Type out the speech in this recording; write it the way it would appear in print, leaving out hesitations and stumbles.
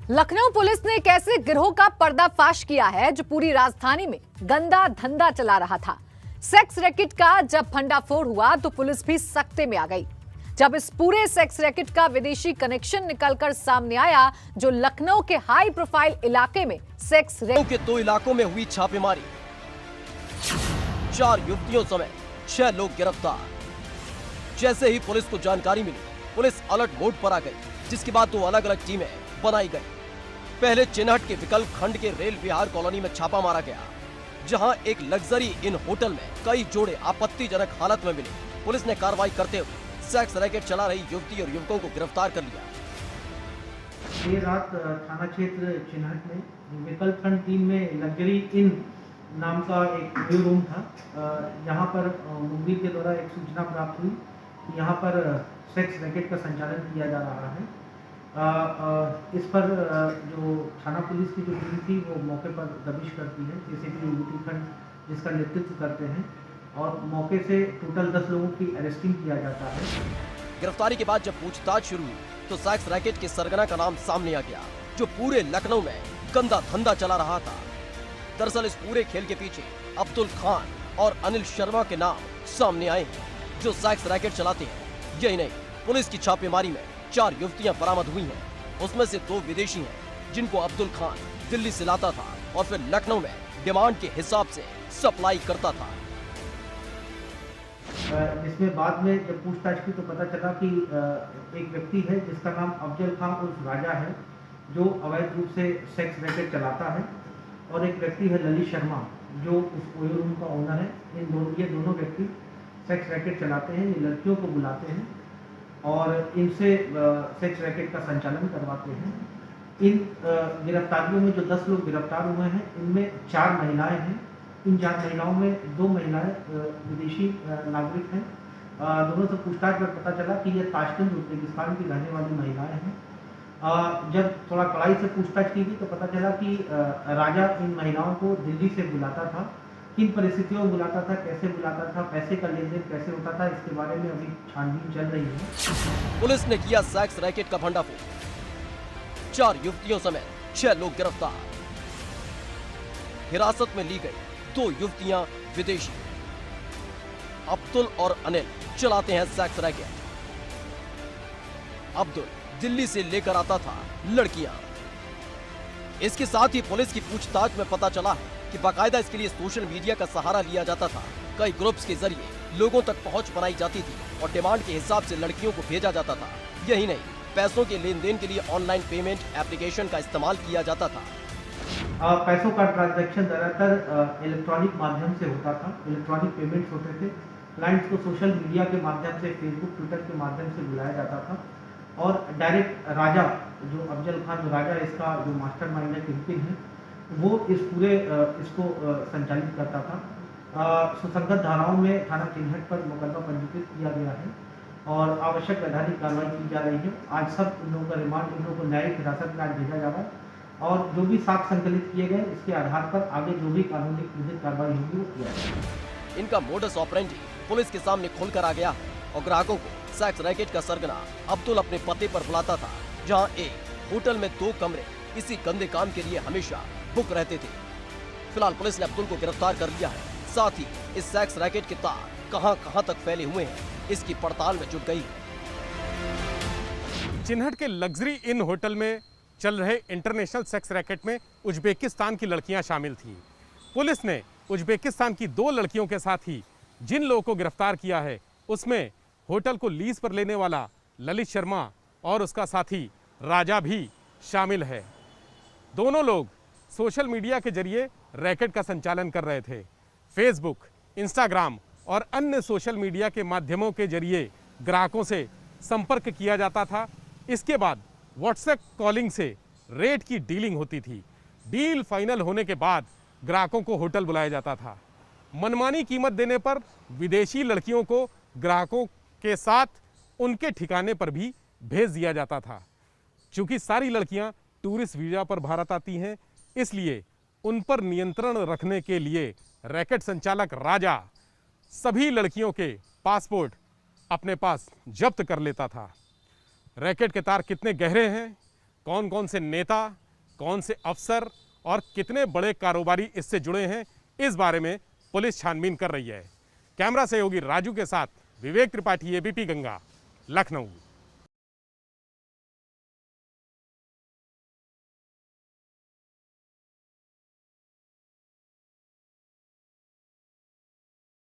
Lucknow police ने एक ऐसे गिरोह का पर्दाफाश किया है जो पूरी राजधानी में गंदा धंधा चला रहा था। सेक्स रैकेट का जब भंडाफोड़ हुआ तो पुलिस भी सख्ते में आ गई। जब इस पूरे सेक्स रैकेट का विदेशी कनेक्शन निकलकर सामने आया, जो लखनऊ के हाई प्रोफाइल इलाके में सेक्स रैकेट के 2 इलाकों में हुई छापेमारी, 4 युवतियों समेत 6 लोग गिरफ्तार। जैसे ही पुलिस को जानकारी मिली, पुलिस अलर्ट मोड पर आ गई, जिसके बाद 2 अलग-अलग टीमें बनाई गई। पहले चिन्हट के विकल्प खंड के रेल विहार कॉलोनी में छापा मारा गया, जहां एक लग्जरी इन होटल में कई जोड़े आपत्तिजनक हालत में मिले। पुलिस ने कार्रवाई करते हुए सेक्स रैकेट चला रही युवती और युवकों को गिरफ्तार कर लिया। देर रात थाना क्षेत्र चिन्हट में विकल्प खंड 3 में लग्जरी इन नाम का एक व्यू रूम था। यहाँ पर मुखबिर के द्वारा एक सूचना प्राप्त हुई कि यहाँ पर सेक्स रैकेट का संचालन किया जा रहा है। इस पर जो थाना पुलिस की जो टीम थी वो मौके पर दबिश करती है, एसीपी यूपी खंड जिसका नेतृत्व करते हैं, और मौके से टोटल 10 लोगों की अरेस्टिंग किया जाता है। गिरफ्तारी के बाद जब पूछताछ शुरू हुई तो सेक्स रैकेट के सरगना का नाम सामने आ गया, जो पूरे लखनऊ में गंदा धंधा चला रहा था। दरअसल इस पूरे खेल के पीछे अब्दुल खान और अनिल शर्मा के नाम सामने आए हैं, जो सेक्स रैकेट चलाते हैं। यही नहीं, पुलिस की छापेमारी में 4 युवतियां बरामद हुई हैं। उसमें से 2 विदेशी हैं, जिनको अब्दुल खान दिल्ली से लाता था और फिर लखनऊ में डिमांड के हिसाब से सप्लाई करता था। जिसमें बाद में जब पूछताछ की तो पता चला कि एक व्यक्ति है जिसका नाम अफजल खान उर्फ राजा है, जो अवैध रूप से सेक्स रैकेट चलाता है, और एक व्यक्ति है ललित शर्मा, जो उस ओयो रूम का ओनर है। ये दोनों व्यक्ति सेक्स रैकेट चलाते हैं। ये लड़कियों को बुलाते हैं और इनसे सेक्स रैकेट का संचालन करवाते हैं। इन गिरफ्तारियों में जो 10 लोग गिरफ्तार हुए हैं, इनमें 4 महिलाएं हैं। इन 4 महिलाओं में 2 महिलाएं विदेशी नागरिक हैं। दोनों से पूछताछ में पता चला कि ये ताशकंद उज्बेकिस्तान की रहने वाली महिलाएं हैं। जब थोड़ा कड़ाई से पूछताछ की गई तो पता चला कि राजा इन महिलाओं को दिल्ली से बुलाता था। किन परिस्थितियों में बुलाता था, कैसे बुलाता था, पैसे का लेन देन कैसे होता था, इसके बारे में अभी छानबीन चल रही है। पुलिस ने किया सेक्स रैकेट का भंडाफोड़, 4 युवतियों समेत 6 लोग गिरफ्तार। हिरासत में ली गई 2 युवतियां विदेशी। अब्दुल और अनिल चलाते हैं सेक्स रैकेट। अब्दुल दिल्ली से लेकर आता था लड़कियां। इसके साथ ही पुलिस की पूछताछ में पता चला है कि बाकायदा इसके लिए सोशल मीडिया का सहारा लिया जाता था। कई ग्रुप्स के जरिए लोगों तक पहुंच बनाई जाती थी और डिमांड के हिसाब से लड़कियों को भेजा जाता था। यही नहीं, पैसों के लेन देन के लिए ऑनलाइन पेमेंट एप्लीकेशन का इस्तेमाल किया जाता था। पैसों का ट्रांजैक्शन ज़्यादातर इलेक्ट्रॉनिक माध्यम से होता था। इलेक्ट्रॉनिक पेमेंट्स होते थे। क्लाइंट्स को सोशल मीडिया के माध्यम से, फेसबुक, ट्विटर के माध्यम से बुलाया जाता था, और डायरेक्ट राजा, जो अफजल खान जो राजा इसका जो मास्टरमाइंड है, किंगपिन है, वो इस पूरे इसको संचालित करता था। सुसंगत धाराओं में थाना चिन्हट पर मुकदमा पंजीकृत किया गया है और आवश्यक वैधानिक कार्रवाई की जा रही है। आज सब इन लोगों का रिमांड, इन लोगों को न्यायिक हिरासत में आज भेजा जा रहा है, और जो भी साक्ष्य संकलित किए गए इसके आधार पर आगे जो भी कानूनी विधिक कार्रवाई होगी वो किया जाएगा। इनका मोडस ऑपरेंडी पुलिस के सामने खुलकर आ गया है और ग्राहकों को सेक्स रैकेट का सरगना अब्दुल अपने पते पर बुलाता था, जहां एक होटल में 2 कमरे इसी गंदे काम के लिए हमेशा बुक रहते थे। फिलहाल पुलिस ने अब्दुल को गिरफ्तार कर लिया है। साथ ही इस सेक्स रैकेट के तार कहां तक फैले हुए हैं, इसकी पड़ताल में जुट गई है। चिन्हट के लग्जरी इन होटल में चल रहे इंटरनेशनल सेक्स रैकेट में उज्बेकिस्तान की लड़कियां शामिल थीं। पुलिस ने उज्बेकिस्तान की 2 लड़कियों के साथ ही जिन लोगों को गिरफ्तार किया है, उसमें होटल को लीज पर लेने वाला ललित शर्मा और उसका साथी राजा भी शामिल है। दोनों लोग सोशल मीडिया के जरिए रैकेट का संचालन कर रहे थे। फेसबुक, इंस्टाग्राम और अन्य सोशल मीडिया के माध्यमों के जरिए ग्राहकों से संपर्क किया जाता था। इसके बाद व्हाट्सएप कॉलिंग से रेट की डीलिंग होती थी। डील फाइनल होने के बाद ग्राहकों को होटल बुलाया जाता था। मनमानी कीमत देने पर विदेशी लड़कियों को ग्राहकों के साथ उनके ठिकाने पर भी भेज दिया जाता था। चूंकि सारी लड़कियां टूरिस्ट वीजा पर भारत आती हैं, इसलिए उन पर नियंत्रण रखने के लिए रैकेट संचालक राजा सभी लड़कियों के पासपोर्ट अपने पास जब्त कर लेता था। रैकेट के तार कितने गहरे हैं, कौन कौन से नेता, कौन से अफसर और कितने बड़े कारोबारी इससे जुड़े हैं, इस बारे में पुलिस छानबीन कर रही है। कैमरा सहयोगी राजू के साथ विवेक त्रिपाठी, एबीपी गंगा, लखनऊ।